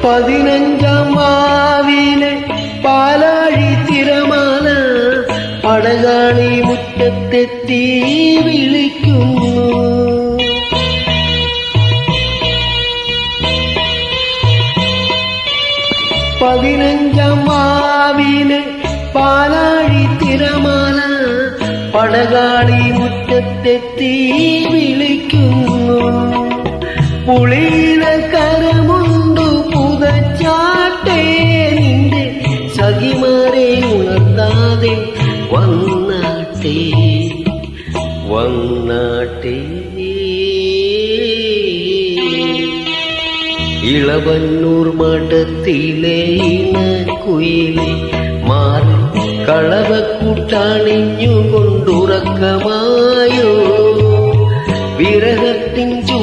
15 മാവിലെ പാലാഴി തിരമാല പടകാളി മുറ്റത്തെത്തി വിളിക്കുന്നു. 15 മാവിലെ പാലാഴി തിരമാല പടകാളി മുറ്റത്തെത്തി വിളിക്കുന്നു. പുളിയില കരമുണ്ടു പുതച്ചാട്ടേ നിന്റെ സഖിമാരെ ഉണർത്താതെ വന്നാട്ടേ വന്നാട്ടേ. ഇളവന്നൂർ മഠത്തിലെ ഇണക്കുയിലെ മാറി കളവക്കൂട്ടണിഞ്ഞുകൊണ്ടുറക്കമായോ വിരഹത്തിൻ ചൂ